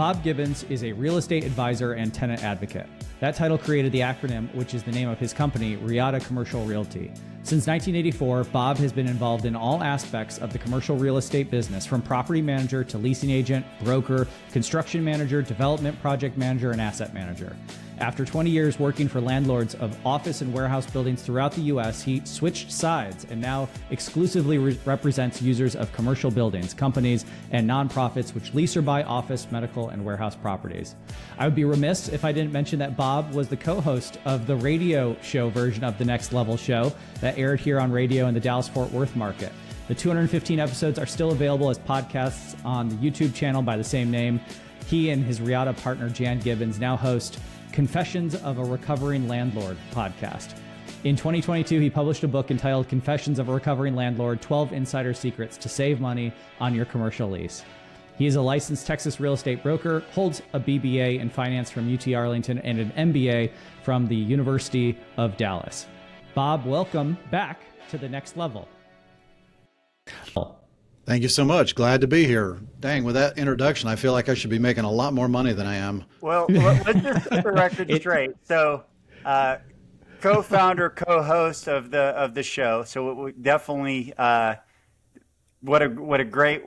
Bob Gibbons is a real estate advisor and tenant advocate. That title created the acronym, which is the name of his company, Riata Commercial Realty. Since 1984, Bob has been involved in all aspects of the commercial real estate business, from property manager to leasing agent, broker, construction manager, development project manager, and asset manager. After 20 years working for landlords of office and warehouse buildings throughout the U.S., he switched sides and now exclusively represents users of commercial buildings, companies, and nonprofits which lease or buy office, medical, and warehouse properties. I would be remiss if I didn't mention that Bob was the co-host of the radio show version of The Next Level Show that aired here on radio in the Dallas-Fort Worth market. The 215 episodes are still available as podcasts on the YouTube channel by the same name. He and his Riata partner, Jan Gibbons, now host Confessions of a Recovering Landlord podcast. In 2022, he published a book entitled Confessions of a Recovering Landlord, 12 Insider Secrets to Save Money on Your Commercial Lease. He is a licensed Texas real estate broker, holds a BBA in finance from UT Arlington and an MBA from the University of Dallas. Bob, welcome back to The Next Level. Thank you so much. Glad to be here. Dang, with that introduction, I feel like I should be making a lot more money than I am. Well, let's just set the record straight. So, co-founder, co-host of the show. So we definitely, what a great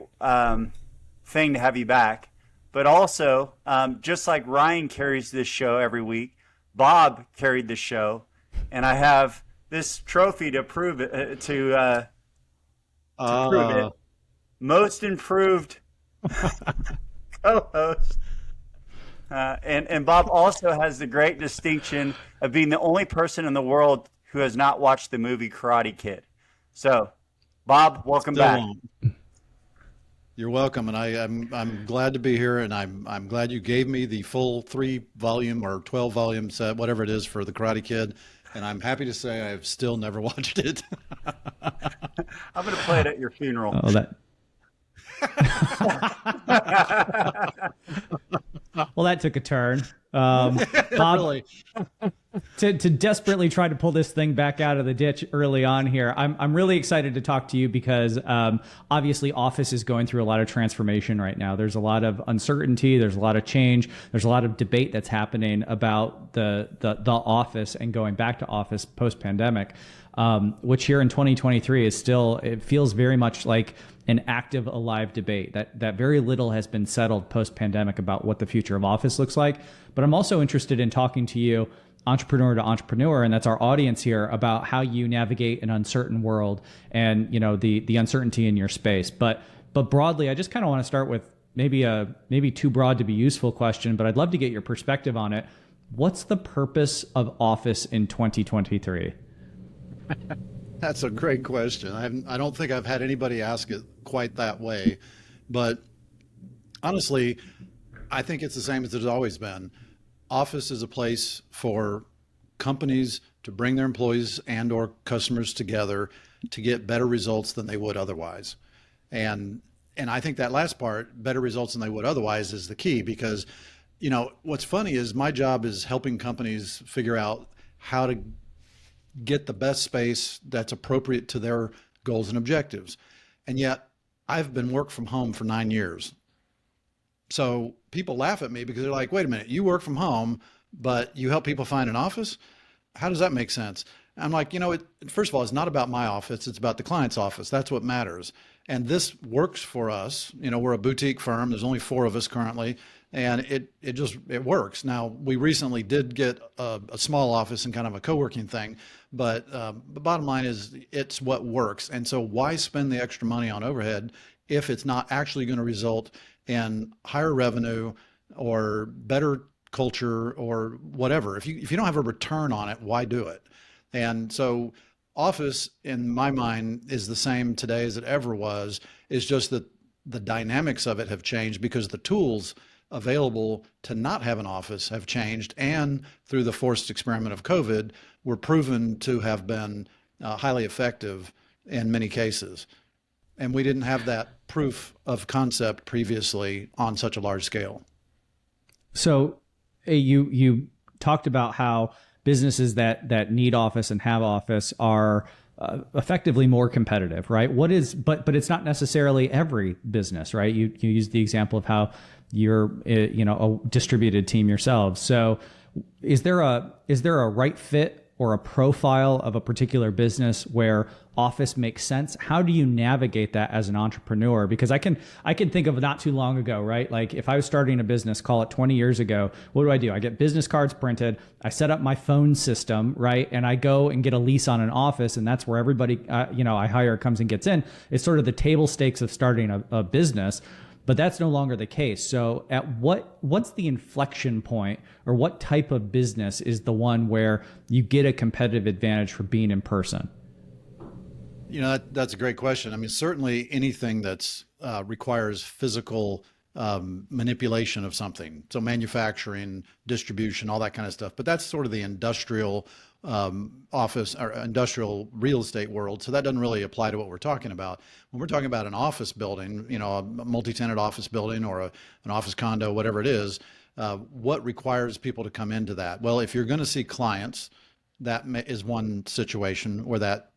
thing to have you back. But also, just like Ryan carries this show every week, Bob carried the show, and I have this trophy to prove it. To prove it. Most improved co-host. And Bob also has the great distinction of being the only person in the world who has not watched the movie Karate Kid. So, Bob, welcome back. You're welcome, and I'm glad to be here, and I'm glad you gave me the full 3-volume or 12-volume set, whatever it is, for the Karate Kid. And I'm happy to say I've still never watched it. I'm going to play it at your funeral. Oh, that. Well, that took a turn. Bob, really? to desperately try to pull this thing back out of the ditch early on here, I'm really excited to talk to you because obviously office is going through a lot of transformation right now. There's a lot of uncertainty. There's a lot of change. There's a lot of debate that's happening about the office and going back to office post-pandemic, which here in 2023 is still, it feels very much like an active, alive debate that very little has been settled post-pandemic about what the future of office looks like. But I'm also interested in talking to you, entrepreneur to entrepreneur, and that's our audience here, about how you navigate an uncertain world and, you know, the uncertainty in your space. But broadly, I just kind of want to start with maybe too broad to be useful question, but I'd love to get your perspective on it. What's the purpose of office in 2023? That's a great question. I don't think I've had anybody ask it quite that way, but honestly, I think it's the same as it's always been. Office is a place for companies to bring their employees and or customers together to get better results than they would otherwise. And I think that last part, better results than they would otherwise, is the key, because, you know, what's funny is my job is helping companies figure out how to get the best space that's appropriate to their goals and objectives. And yet I've been work from home for 9 years. So people laugh at me because they're like, wait a minute, you work from home, but you help people find an office? How does that make sense? I'm like, you know, first of all, it's not about my office. It's about the client's office. That's what matters. And this works for us. You know, we're a boutique firm. There's only 4 of us currently. And it works. Now, we recently did get a small office and kind of a co-working thing, but the bottom line is it's what works. And so why spend the extra money on overhead if it's not actually going to result in higher revenue or better culture or whatever? If you don't have a return on it, why do it? And so office, in my mind, is the same today as it ever was. It's just that the dynamics of it have changed because the tools available to not have an office have changed, and through the forced experiment of COVID, were proven to have been highly effective in many cases. And we didn't have that proof of concept previously on such a large scale. So you talked about how businesses that need office and have office are effectively more competitive, right? But it's not necessarily every business, right? You use the example of how you're a distributed team yourselves. So is there a right fit or a profile of a particular business where office makes sense? How do you navigate that as an entrepreneur? Because I can think of not too long ago, right? Like if I was starting a business, call it 20 years ago, what do? I get business cards printed, I set up my phone system, right? And I go and get a lease on an office, and that's where everybody, I hire comes and gets in. It's sort of the table stakes of starting a business. But that's no longer the case. So at what's the inflection point, or what type of business is the one where you get a competitive advantage for being in person? That's a great question. I mean, certainly anything that's requires physical manipulation of something. So manufacturing, distribution, all that kind of stuff. But that's sort of the industrial office or industrial real estate world. So that doesn't really apply to what we're talking about. When we're talking about an office building, a multi-tenant office building or an office condo, whatever it is, what requires people to come into that? Well, if you're going to see clients, that is one situation where that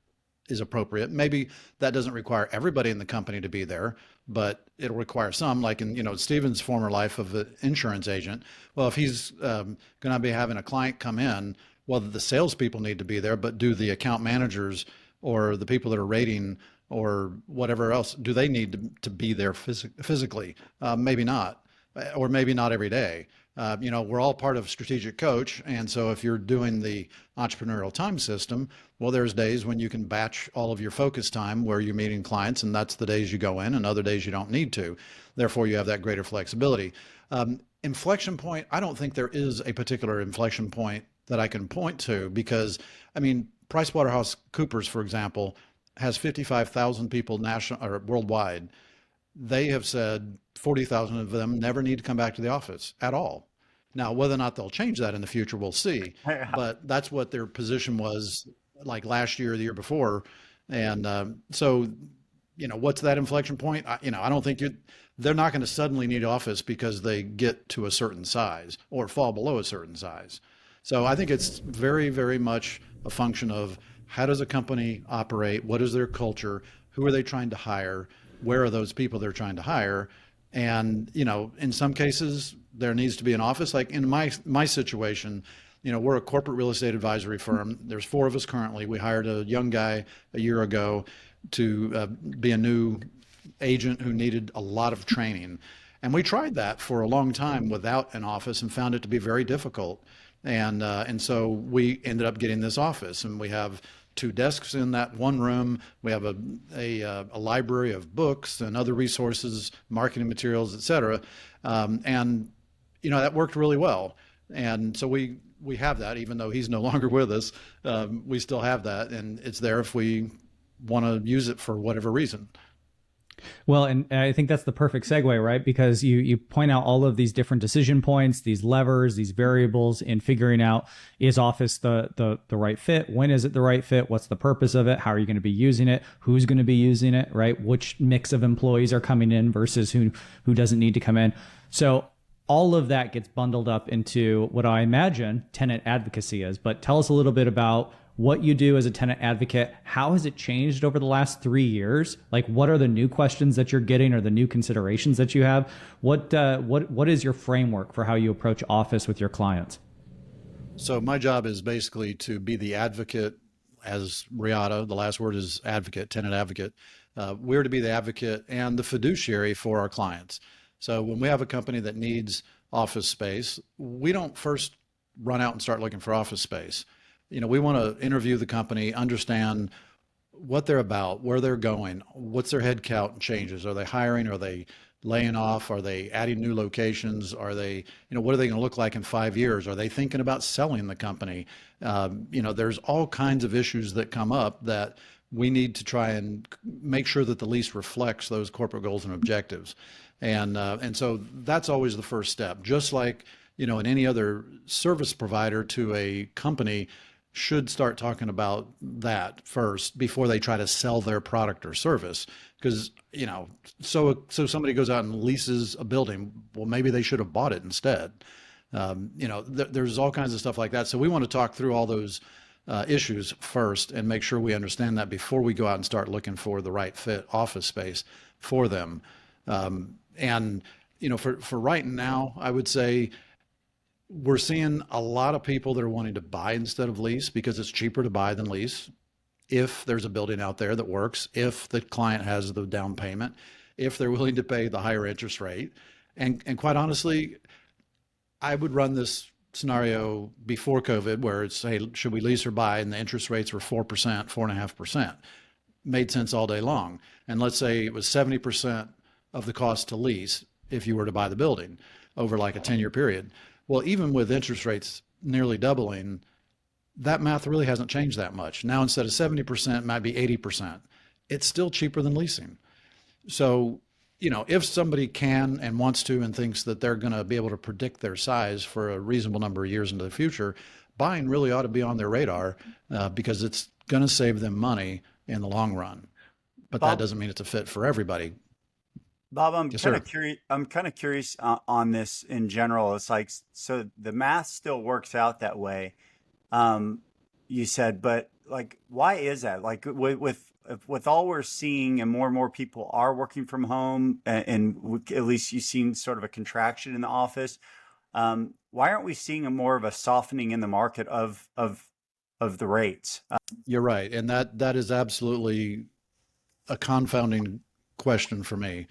is appropriate. Maybe that doesn't require everybody in the company to be there, but it'll require some, like in, Stephen's former life of an insurance agent. Well, if he's going to be having a client come in, well, the salespeople need to be there, but do the account managers or the people that are rating or whatever else, do they need to be there physically? Maybe not, or maybe not every day. We're all part of Strategic Coach. And so if you're doing the entrepreneurial time system, well, there's days when you can batch all of your focus time where you're meeting clients, and that's the days you go in, and other days you don't need to. Therefore, you have that greater flexibility. Inflection point, I don't think there is a particular inflection point that I can point to, because, PricewaterhouseCoopers, for example, has 55,000 people national or worldwide. They have said 40,000 of them never need to come back to the office at all. Now, whether or not they'll change that in the future, we'll see. But that's what their position was like last year or the year before. And what's that inflection point? I don't think they're not going to suddenly need office because they get to a certain size or fall below a certain size. So I think it's very, very much a function of how does a company operate? What is their culture? Who are they trying to hire? Where are those people they're trying to hire? And, in some cases, there needs to be an office. Like in my situation, we're a corporate real estate advisory firm. There's 4 of us currently. We hired a young guy a year ago to be a new agent who needed a lot of training. And we tried that for a long time without an office and found it to be very difficult. And so we ended up getting this office, and we have 2 desks in that one room. We have a library of books and other resources, marketing materials, et cetera. That worked really well. And so we have that, even though he's no longer with us, we still have that, and it's there if we want to use it for whatever reason. Well, and I think that's the perfect segue, right? Because you point out all of these different decision points, these levers, these variables in figuring out, is office the right fit? When is it the right fit? What's the purpose of it? How are you going to be using it? Who's going to be using it, right? Which mix of employees are coming in versus who doesn't need to come in? So all of that gets bundled up into what I imagine tenant advocacy is. But tell us a little bit about what you do as a tenant advocate. How has it changed over the last 3 years? Like, what are the new questions that you're getting, or the new considerations that you have? What is your framework for how you approach office with your clients? So my job is basically to be the advocate, as Riata, the last word is advocate, tenant advocate. We're to be the advocate and the fiduciary for our clients. So when we have a company that needs office space, we don't first run out and start looking for office space. We want to interview the company, understand what they're about, where they're going, what's their head count changes. Are they hiring? Are they laying off? Are they adding new locations? Are they, what are they going to look like in 5 years? Are they thinking about selling the company? There's all kinds of issues that come up that we need to try and make sure that the lease reflects those corporate goals and objectives. And so that's always the first step. Just like, in any other service provider to a company, should start talking about that first before they try to sell their product or service. Because, so somebody goes out and leases a building, well, maybe they should have bought it instead. There's all kinds of stuff like that. So we want to talk through all those issues first and make sure we understand that before we go out and start looking for the right fit office space for them. And for right now, I would say we're seeing a lot of people that are wanting to buy instead of lease because it's cheaper to buy than lease. If there's a building out there that works, if the client has the down payment, if they're willing to pay the higher interest rate. And quite honestly, I would run this scenario before COVID where it's, hey, should we lease or buy? And the interest rates were 4%, 4.5%. Made sense all day long. And let's say it was 70% of the cost to lease if you were to buy the building over like a 10-year period. Well, even with interest rates nearly doubling, that math really hasn't changed that much. Now, instead of 70%, it might be 80%. It's still cheaper than leasing. So, if somebody can and wants to and thinks that they're going to be able to predict their size for a reasonable number of years into the future, buying really ought to be on their radar because it's going to save them money in the long run. But Bob, that doesn't mean it's a fit for everybody. Bob, I'm Yes, kind sir. of curious. I'm kind of curious on this in general. It's like, so the math still works out that way. You said, but like, why is that? Like with all we're seeing, and more people are working from home, and at least you've seen sort of a contraction in the office. Why aren't we seeing a more of a softening in the market of the rates? You're right. And that is absolutely a confounding question for me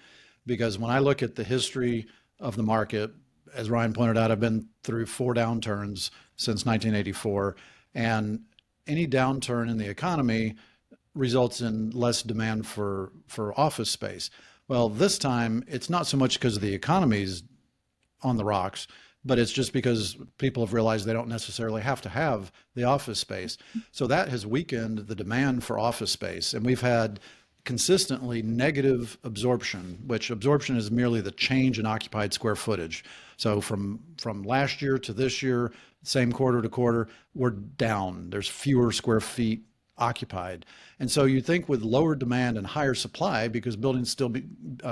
because when I look at the history of the market, as Ryan pointed out, I've been through 4 downturns since 1984, and any downturn in the economy results in less demand for office space. Well, this time it's not so much because the economy's on the rocks, but it's just because people have realized they don't necessarily have to have the office space. So that has weakened the demand for office space. And we've had consistently negative absorption, which absorption is merely the change in occupied square footage. So from last year to this year, same quarter to quarter, we're down. There's fewer square feet occupied. And so you think with lower demand and higher supply, because buildings still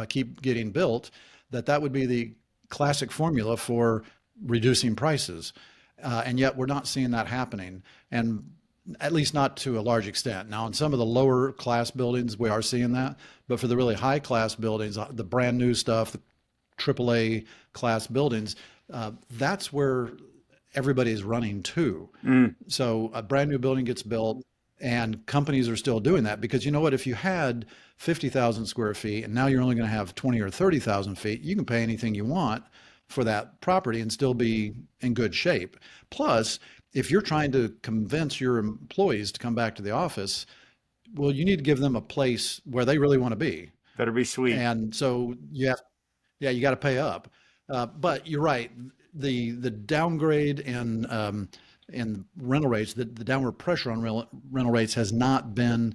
keep getting built, that would be the classic formula for reducing prices. And yet we're not seeing that happening. And at least not to a large extent. Now, in some of the lower class buildings, we are seeing that. But for the really high class buildings, the brand new stuff, the AAA class buildings, that's where everybody is running to. So a brand new building gets built and companies are still doing that because you know what, if you had 50,000 square feet and now you're only going to have 20 or 30,000 feet, you can pay anything you want for that property and still be in good shape. Plus, if you're trying to convince your employees to come back to the office, well, you need to give them a place where they really want to be. Better be sweet. And so you got to pay up. But you're right. The downgrade in rental rates, the downward pressure on rental rates has not been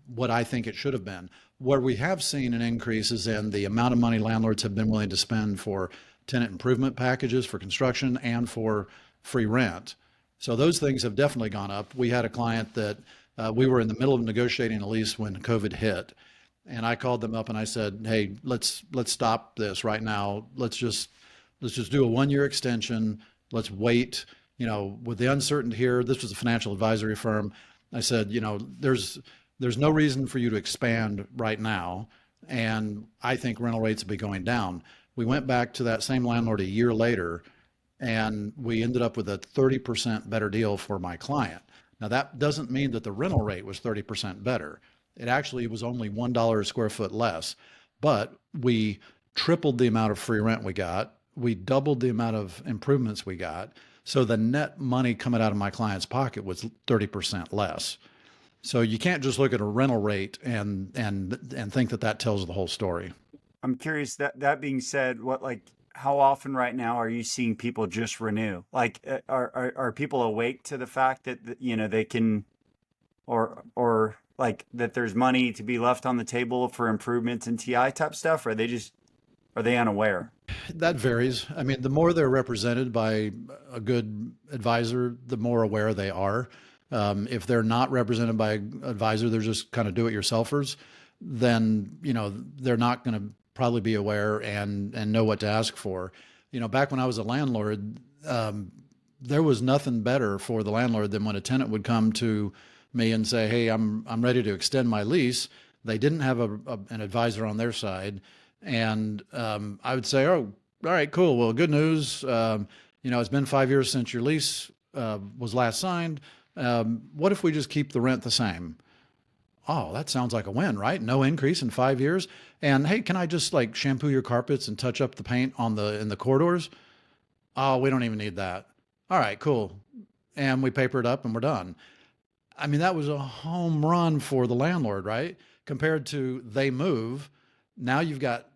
what I think it should have been. Where we have seen an increase is in the amount of money landlords have been willing to spend for tenant improvement packages for construction and for free rent. So those things have definitely gone up. We had a client that we were in the middle of negotiating a lease when COVID hit. And I called them up and I said, hey, let's stop this right now. Let's just do a 1-year extension. Let's wait. With the uncertainty here, this was a financial advisory firm. I said, there's no reason for you to expand right now. And I think rental rates will be going down. We went back to that same landlord a year later and we ended up with a 30% better deal for my client. Now that doesn't mean that the rental rate was 30% better. It actually was only $1 a square foot less, but we tripled the amount of free rent we got. We doubled the amount of improvements we got. So the net money coming out of my client's pocket was 30% less. So you can't just look at a rental rate and think that tells the whole story. I'm curious, that being said, how often right now are you seeing people just renew? Like, are people awake to the fact that they can, or like that there's money to be left on the table for improvements and TI type stuff? Or are they unaware? That varies. I mean, the more they're represented by a good advisor, the more aware they are. If they're not represented by an advisor, they're just kind of do-it-yourselfers, then, they're not going to probably be aware and know what to ask for. Back when I was a landlord, there was nothing better for the landlord than when a tenant would come to me and say, hey, I'm ready to extend my lease. They didn't have an advisor on their side. And I would say, oh, all right, cool. Well, good news. It's been 5 years since your lease was last signed. What if we just keep the rent the same? Oh, that sounds like a win, right? No increase in 5 years. And hey, can I just like shampoo your carpets and touch up the paint in the corridors? Oh, we don't even need that. All right, cool. And we paper it up and we're done. I mean, that was a home run for the landlord, right? Compared to they move. Now you've got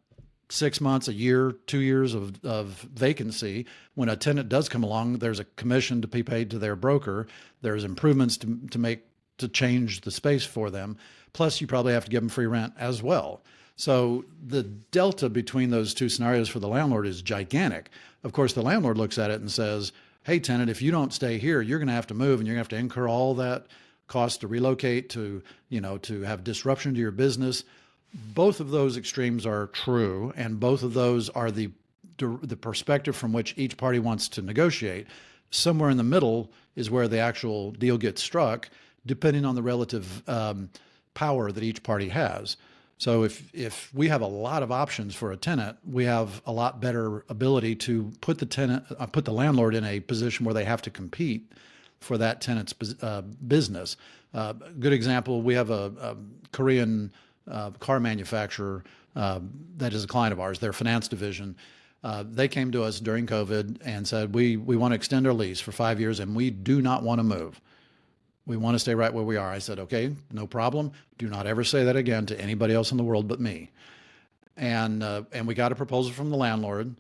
6 months, a year, 2 years of vacancy. When a tenant does come along, there's a commission to be paid to their broker. There's improvements to change the space for them. Plus, you probably have to give them free rent as well. So the delta between those two scenarios for the landlord is gigantic. Of course, the landlord looks at it and says, hey, tenant, if you don't stay here, you're going to have to move and you're going to have to incur all that cost to relocate, to have disruption to your business. Both of those extremes are true, and both of those are the perspective from which each party wants to negotiate. Somewhere in the middle is where the actual deal gets struck, depending on the relative power that each party has. So if we have a lot of options for a tenant, we have a lot better ability to put the landlord in a position where they have to compete for that tenant's business. Good example, we have a Korean car manufacturer that is a client of ours, their finance division. They came to us during COVID and said, we want to extend our lease for 5 years and we do not want to move. We want to stay right where we are. I said, okay, no problem. Do not ever say that again to anybody else in the world but me. And we got a proposal from the landlord,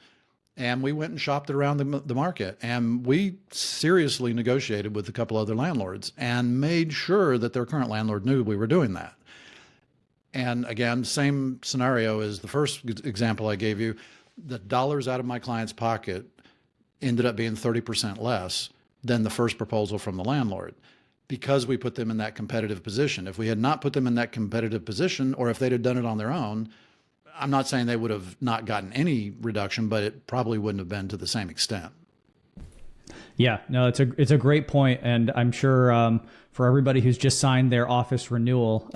and we went and shopped it around the market, and we seriously negotiated with a couple other landlords and made sure that their current landlord knew we were doing that. And again, same scenario as the first example I gave you. The dollars out of my client's pocket ended up being 30% less than the first proposal from the landlord, because we put them in that competitive position. If we had not put them in that competitive position, or if they'd have done it on their own, I'm not saying they would have not gotten any reduction, but it probably wouldn't have been to the same extent. Yeah, no, it's a great point, and I'm sure for everybody who's just signed their office renewal,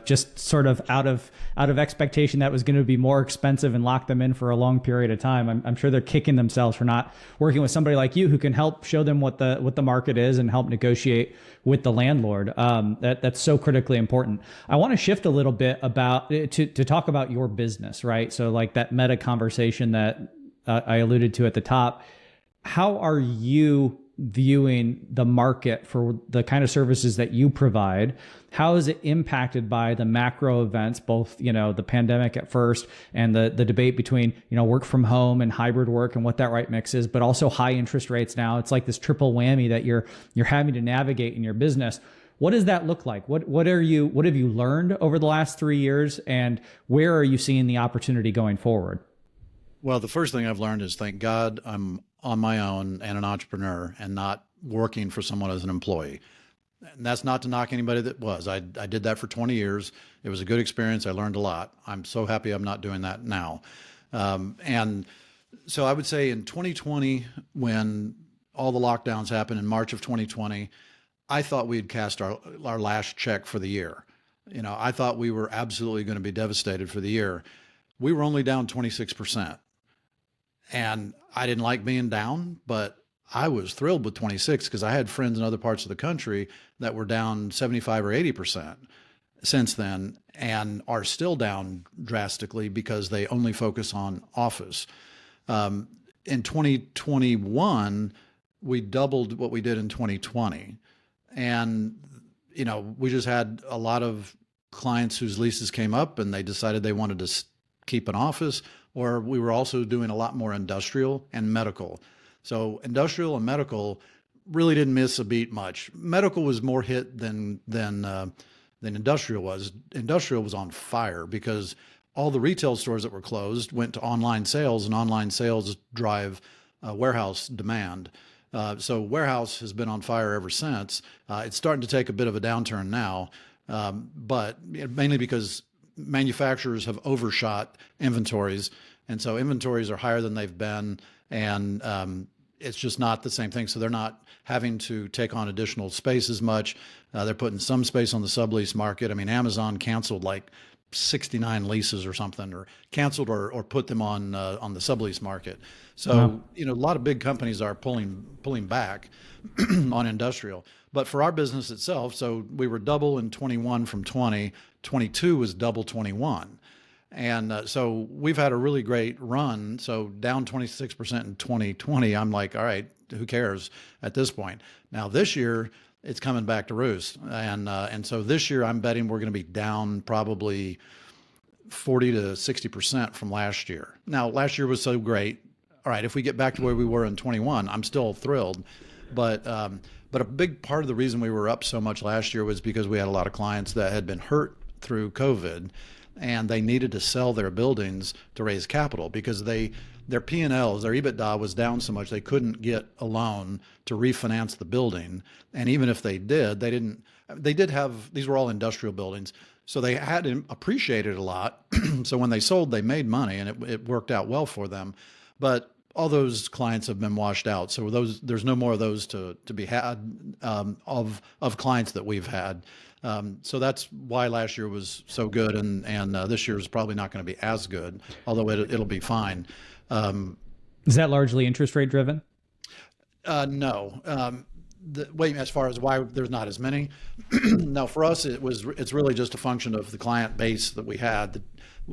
just sort of out of expectation that was going to be more expensive and lock them in for a long period of time. I'm sure they're kicking themselves for not working with somebody like you who can help show them what the market is and help negotiate with the landlord. That's so critically important. I want to shift a little bit about to talk about your business, right? So like that meta conversation that I alluded to at the top. How are you viewing the market for the kind of services that you provide? How is it impacted by the macro events, both, the pandemic at first and the debate between, work from home and hybrid work and what that right mix is, but also high interest rates now? It's like this triple whammy that you're having to navigate in your business. What does that look like? What have you learned over the last 3 years, and where are you seeing the opportunity going forward? Well, the first thing I've learned is, thank God I'm on my own and an entrepreneur and not working for someone as an employee. And that's not to knock anybody that was. I did that for 20 years. It was a good experience. I learned a lot. I'm so happy I'm not doing that now. And so I would say in 2020, when all the lockdowns happened in March of 2020, I thought we'd cast our last check for the year. I thought we were absolutely going to be devastated for the year. We were only down 26%. And I didn't like being down, but I was thrilled with 26 because I had friends in other parts of the country that were down 75 or 80% since then and are still down drastically because they only focus on office. In 2021, we doubled what we did in 2020. And, we just had a lot of clients whose leases came up and they decided they wanted to keep an office, or we were also doing a lot more industrial and medical. So industrial and medical really didn't miss a beat much. Medical was more hit than industrial was. Industrial was on fire because all the retail stores that were closed went to online sales, and online sales drive warehouse demand. So warehouse has been on fire ever since. It's starting to take a bit of a downturn now, but mainly because manufacturers have overshot inventories. And so inventories are higher than they've been. And it's just not the same thing. So they're not having to take on additional space as much. They're putting some space on the sublease market. I mean, Amazon canceled like 69 leases or something, or canceled or put them on the sublease market. So, Wow. a lot of big companies are pulling back on industrial. But for our business itself, so we were double in 21 from 20, 22 was double 21. And so we've had a really great run. So down 26% in 2020, I'm like, all right, who cares at this point? Now this year, it's coming back to roost. And so this year, I'm betting we're going to be down probably 40 to 60% from last year. Now, last year was so great. All right, if we get back to where we were in 21, I'm still thrilled. But a big part of the reason we were up so much last year was because we had a lot of clients that had been hurt through COVID, and they needed to sell their buildings to raise capital because their P&Ls, their EBITDA was down so much they couldn't get a loan to refinance the building. And even if they did, they did have, these were all industrial buildings, so they had appreciated a lot. So when they sold, they made money, and it worked out well for them. But all those clients have been washed out. So there's no more of those to be had of clients that we've had. So that's why last year was so good, and this year is probably not going to be as good, although it'll be fine. Is that largely interest rate driven? No. Wait, as far as why there's not as many, no, for us it's really just a function of the client base that we had,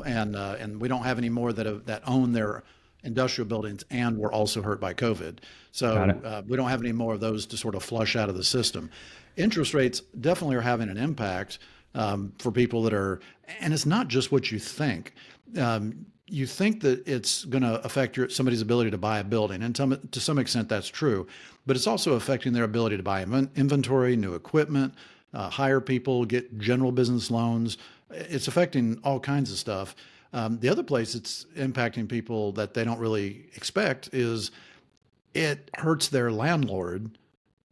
and we don't have any more that own their industrial buildings and were also hurt by COVID. So we don't have any more of those to sort of flush out of the system. Interest rates definitely are having an impact for people that are, and it's not just what you think. You think that it's going to affect somebody's ability to buy a building, and to some extent that's true, but it's also affecting their ability to buy inventory, new equipment, hire people, get general business loans. It's affecting all kinds of stuff. The other place it's impacting people that they don't really expect is it hurts their landlord,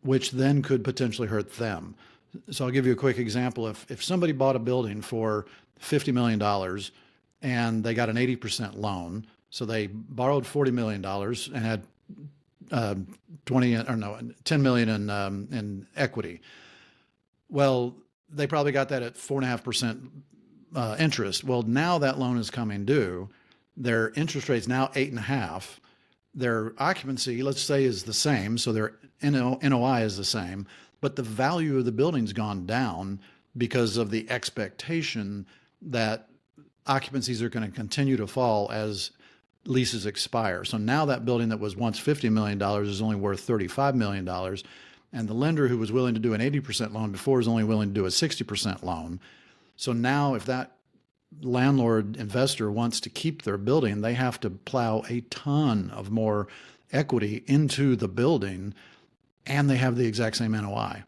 which then could potentially hurt them. So I'll give you a quick example. If somebody bought a building for $50 million and they got an 80% loan, so they borrowed $40 million and had 10 million in equity. Well, they probably got that at 4.5% interest. Well, now that loan is coming due. Their interest rate's now 8.5. Their occupancy, let's say, is the same, so their NOI is the same, but the value of the building's gone down because of the expectation that occupancies are going to continue to fall as leases expire. So now that building that was once $50 million is only worth $35 million, and the lender who was willing to do an 80% loan before is only willing to do a 60% loan. So now if that landlord investor wants to keep their building, they have to plow a ton of more equity into the building, and they have the exact same NOI.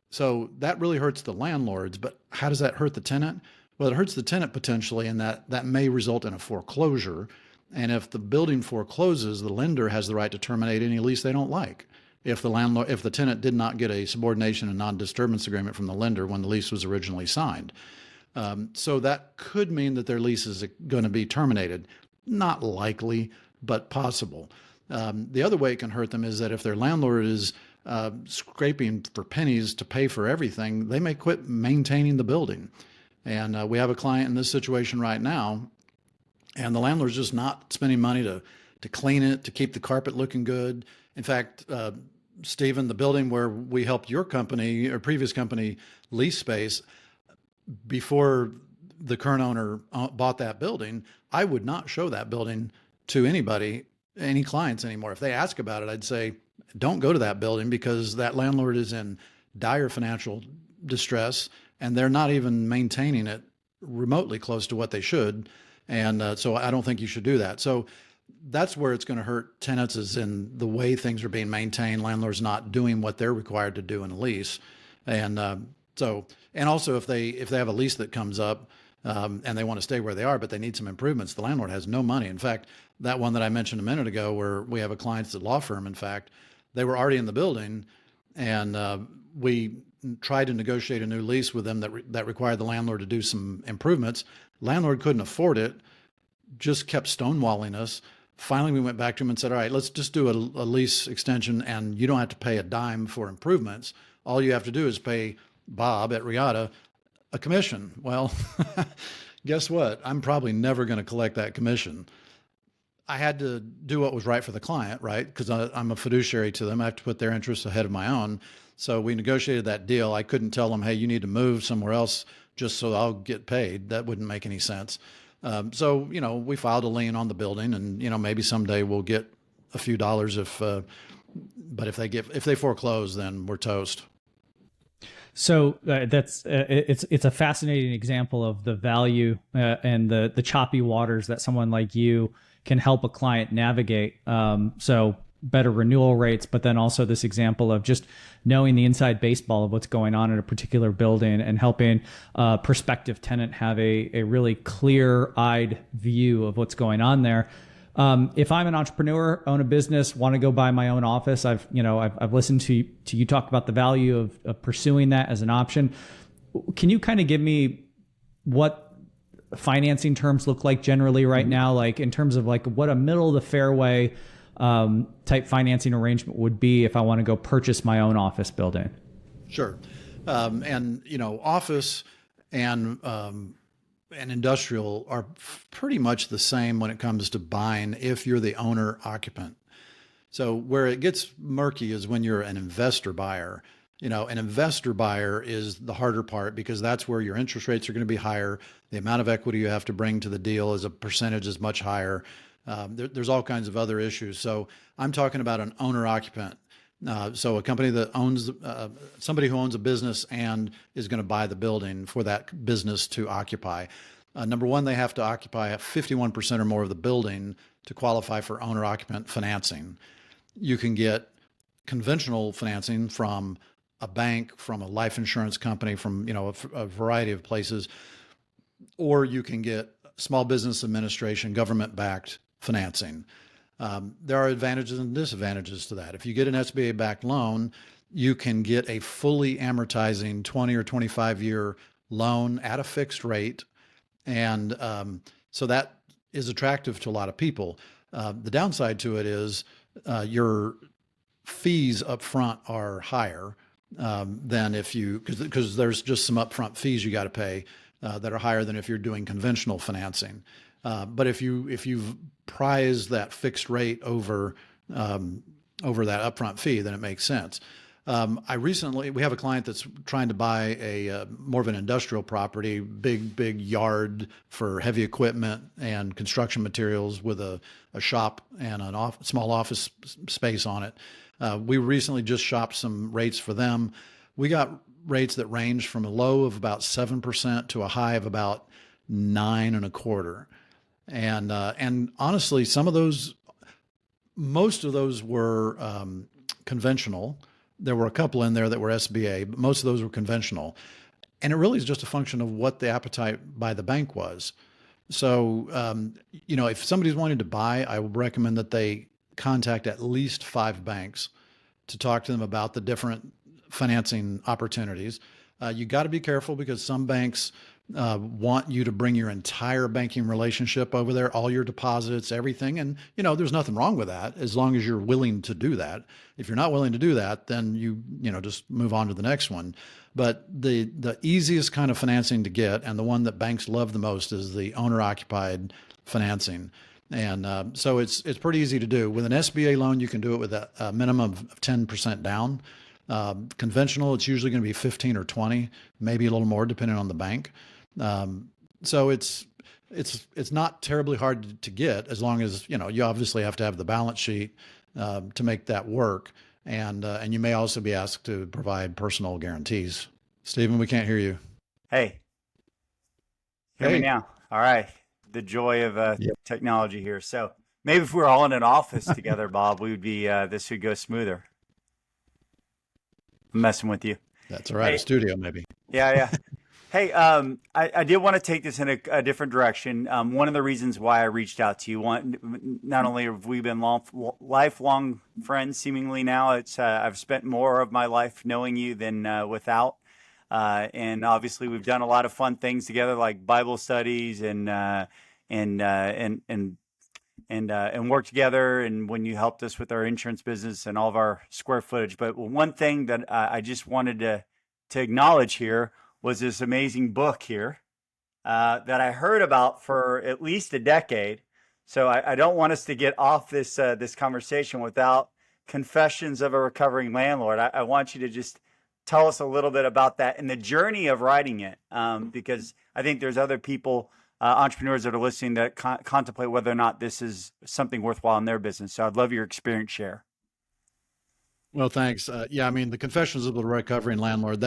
So that really hurts the landlords, but how does that hurt the tenant? Well, it hurts the tenant potentially, and that may result in a foreclosure. And if the building forecloses, the lender has the right to terminate any lease they don't like. If the tenant did not get a subordination and non-disturbance agreement from the lender when the lease was originally signed. So that could mean that their lease is going to be terminated. Not likely, but possible. The other way it can hurt them is that if their landlord is scraping for pennies to pay for everything, they may quit maintaining the building. And we have a client in this situation right now, and the landlord's just not spending money to clean it, to keep the carpet looking good. In fact, Stephen, the building where we helped your company or previous company lease space, before the current owner bought that building, I would not show that building to anybody, any clients anymore. If they ask about it, I'd say, don't go to that building because that landlord is in dire financial distress and they're not even maintaining it remotely close to what they should. And so I don't think you should do that. So that's where it's going to hurt tenants, is in the way things are being maintained, landlords not doing what they're required to do in a lease. And and also if they have a lease that comes up and they want to stay where they are, but they need some improvements, the landlord has no money. In fact, that one that I mentioned a minute ago, where we have a client that's a law firm, in fact, they were already in the building, and we tried to negotiate a new lease with them that required the landlord to do some improvements. Landlord couldn't afford it, just kept stonewalling us. Finally, we went back to him and said, all right, let's just do a lease extension, and you don't have to pay a dime for improvements. All you have to do is pay Bob at Riata a commission. Well, guess what? I'm probably never going to collect that commission. I had to do what was right for the client, right? Because I'm a fiduciary to them. I have to put their interests ahead of my own. So we negotiated that deal. I couldn't tell them, hey, you need to move somewhere else just so I'll get paid. That wouldn't make any sense. So, we filed a lien on the building, and, maybe someday we'll get a few dollars but if they foreclose, then we're toast. So it's a fascinating example of the value and the choppy waters that someone like you can help a client navigate. So better renewal rates, but then also this example of just knowing the inside baseball of what's going on in a particular building and helping a prospective tenant have a really clear-eyed view of what's going on there. If I'm an entrepreneur, own a business, want to go buy my own office, I've listened to you talk about the value of pursuing that as an option. Can you kind of give me what financing terms look like generally right now, like in terms of like what a middle of the fairway type financing arrangement would be if I want to go purchase my own office building? Sure. Office and industrial are pretty much the same when it comes to buying if you're the owner occupant. So where it gets murky is when you're an investor buyer. An investor buyer is the harder part because that's where your interest rates are going to be higher. The amount of equity you have to bring to the deal as a percentage is much higher. There's all kinds of other issues. So I'm talking about an owner occupant. So a company that owns, somebody who owns a business and is going to buy the building for that business to occupy. Number one, they have to occupy 51% or more of the building to qualify for owner occupant financing. You can get conventional financing from a bank, from a life insurance company, from a variety of places, or you can get small business administration, government-backed financing. There are advantages and disadvantages to that. If you get an SBA-backed loan, you can get a fully amortizing 20 or 25-year loan at a fixed rate, and so that is attractive to a lot of people. The downside to it is your fees up front are higher than if because there's just some upfront fees you got to pay that are higher than if you're doing conventional financing. But if you've prized that fixed rate over that upfront fee, then it makes sense. We have a client that's trying to buy a more of an industrial property, big yard for heavy equipment and construction materials with a shop and small office space on it. We recently just shopped some rates for them. We got rates that range from a low of about 7% to a high of about 9.25%. And honestly, most of those were conventional. There were a couple in there that were SBA, but most of those were conventional. And it really is just a function of what the appetite by the bank was. So, if somebody's wanting to buy, I would recommend that they contact at least 5 banks to talk to them about the different financing opportunities. You got to be careful because some banks want you to bring your entire banking relationship over there, all your deposits, everything. And, there's nothing wrong with that as long as you're willing to do that. If you're not willing to do that, then you just move on to the next one. But the easiest kind of financing to get, and the one that banks love the most, is the owner-occupied financing. And so it's pretty easy to do. With an SBA loan, you can do it with a minimum of 10% down. Conventional, it's usually going to be 15 or 20, maybe a little more depending on the bank. So it's not terribly hard to get as long as, you obviously have to have the balance sheet to make that work. And you may also be asked to provide personal guarantees. Stephen, we can't hear you. Hey, hear me now. All right. The joy of technology here. So maybe if we were all in an office together, Bob, this would go smoother. I'm messing with you. That's all right. Hey, a studio, maybe. Yeah. Hey, I did want to take this in a different direction. One of the reasons why I reached out to you, not only have we been lifelong friends, seemingly now, I've spent more of my life knowing you than without. And obviously, we've done a lot of fun things together, like Bible studies and work together. And when you helped us with our insurance business and all of our square footage. But one thing that I just wanted to acknowledge here was this amazing book here. that I heard about for at least a decade. So I don't want us to get off this conversation without Confessions of a Recovering Landlord. I want you to just tell us a little bit about that and the journey of writing it, because I think there's other people, entrepreneurs that are listening that contemplate whether or not this is something worthwhile in their business. So I'd love your experience share. Well, thanks. Yeah, I mean, the Confessions of the Recovering Landlord,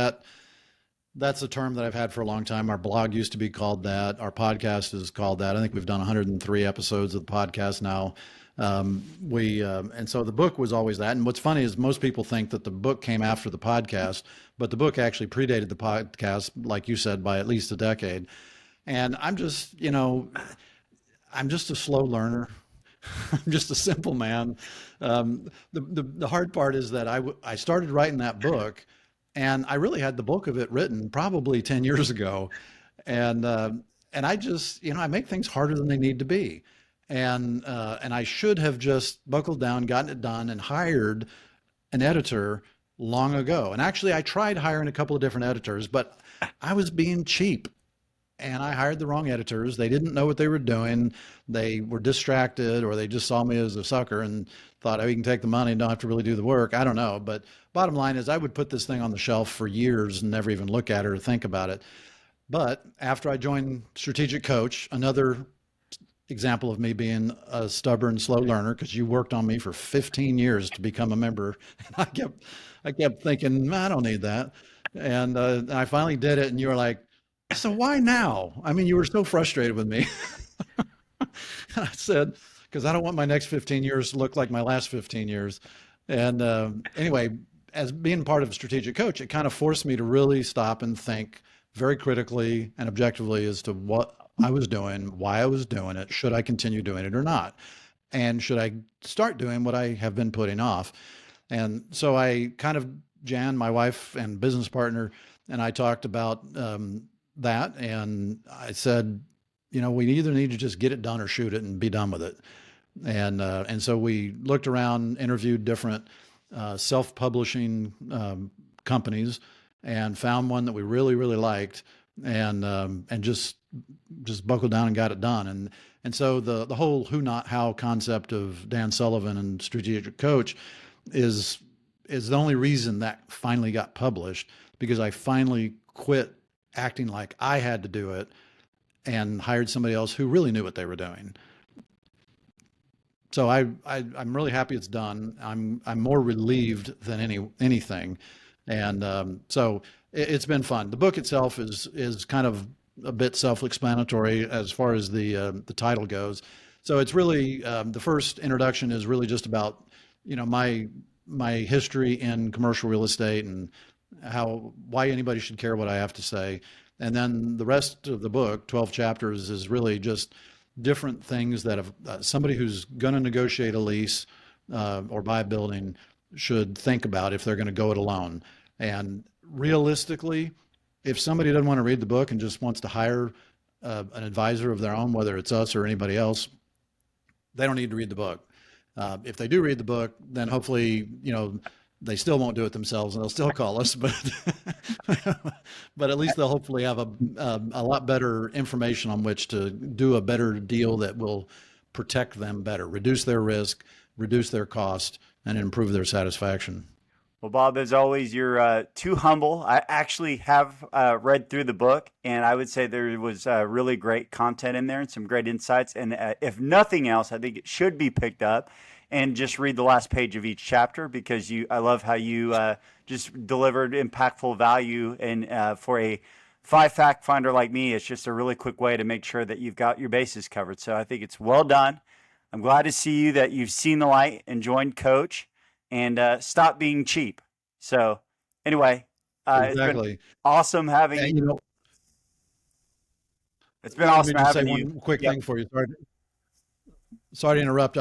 that's a term that I've had for a long time. Our blog used to be called that. Our podcast is called that. I think we've done 103 episodes of the podcast now. And so the book was always that. And what's funny is most people think that the book came after the podcast, but the book actually predated the podcast, like you said, by at least a decade. And I'm just a slow learner. I'm just a simple man. The hard part is that I started writing that book, and I really had the bulk of it written probably 10 years ago. And I just, I make things harder than they need to be. And I should have just buckled down, gotten it done, and hired an editor long ago. And actually, I tried hiring a couple of different editors, but I was being cheap. And I hired the wrong editors. They didn't know what they were doing. They were distracted, or they just saw me as a sucker and thought, oh, you can take the money and don't have to really do the work. I don't know. But bottom line is I would put this thing on the shelf for years and never even look at it or think about it. But after I joined Strategic Coach, another example of me being a stubborn, slow learner, because you worked on me for 15 years to become a member. And I kept thinking, I don't need that. And I finally did it. And you were like, so why now? I mean, you were so frustrated with me. I said, because I don't want my next 15 years to look like my last 15 years. And anyway, as being part of Strategic Coach, it kind of forced me to really stop and think very critically and objectively as to what I was doing, why I was doing it, should I continue doing it or not? And should I start doing what I have been putting off? And so I kind of, Jan, my wife and business partner, and I talked about that. And I said, we either need to just get it done or shoot it and be done with it. And so we looked around, interviewed different self-publishing companies, and found one that we really, really liked, and just buckled down and got it done. And so the whole who, not how concept of Dan Sullivan and Strategic Coach is the only reason that finally got published, because I finally quit acting like I had to do it and hired somebody else who really knew what they were doing. So I'm really happy it's done. I'm more relieved than anything. And so it's been fun. The book itself is kind of a bit self-explanatory as far as the title goes. So it's really the first introduction is really just about my history in commercial real estate and why anybody should care what I have to say. And then the rest of the book, 12 chapters, is really just different things that somebody who's going to negotiate a lease or buy a building should think about if they're going to go it alone. And realistically, if somebody doesn't want to read the book and just wants to hire an advisor of their own, whether it's us or anybody else, they don't need to read the book. If they do read the book, then hopefully, they still won't do it themselves and they'll still call us, but at least they'll hopefully have a lot better information on which to do a better deal that will protect them better, reduce their risk, reduce their cost, and improve their satisfaction. Well, Bob, as always, you're too humble. I actually have read through the book, and I would say there was really great content in there and some great insights. And if nothing else, I think it should be picked up and just read the last page of each chapter, because I love how you just delivered impactful value. And for a 5-fact finder like me, it's just a really quick way to make sure that you've got your bases covered. So I think it's well done. I'm glad to see that you've seen the light and joined Coach and stop being cheap. So anyway, Exactly. It's been awesome having And, you. It's been awesome having you. One quick thing for you. Sorry to interrupt.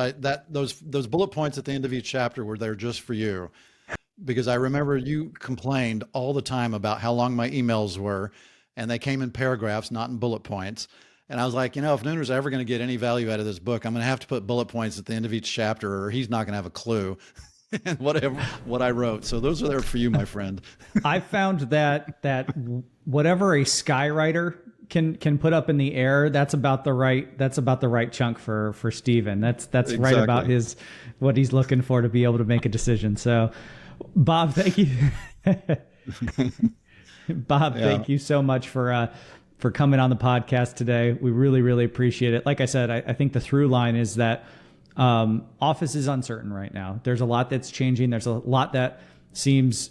Those bullet points at the end of each chapter were there just for you, because I remember you complained all the time about how long my emails were, and they came in paragraphs, not in bullet points. And I was like, if Nooner's ever going to get any value out of this book, I'm going to have to put bullet points at the end of each chapter, or he's not going to have a clue and what I wrote. So those are there for you, my friend. I found that whatever a skywriter can put up in the air, that's about the right chunk for Steven. That's Exactly. right about what he's looking for to be able to make a decision. So Bob, thank you. Bob, thank you so much for coming on the podcast today. We really, really appreciate it. Like I said, I think the through line is that office is uncertain right now. There's a lot that's changing. There's a lot that seems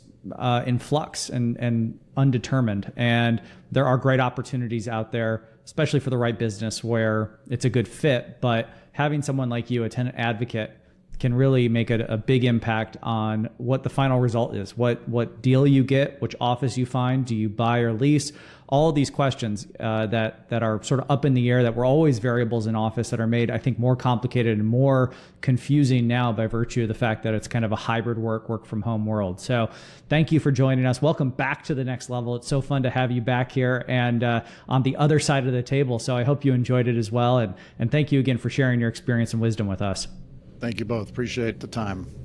in flux and undetermined. And there are great opportunities out there, especially for the right business where it's a good fit. But having someone like you, a tenant advocate, can really make a big impact on what the final result is, what deal you get, which office you find, do you buy or lease, all of these questions that are sort of up in the air, that were always variables in office, that are made, I think, more complicated and more confusing now by virtue of the fact that it's kind of a hybrid work from home world. So thank you for joining us. Welcome back to the next level. It's so fun to have you back here and on the other side of the table. So I hope you enjoyed it as well. And thank you again for sharing your experience and wisdom with us. Thank you both. Appreciate the time.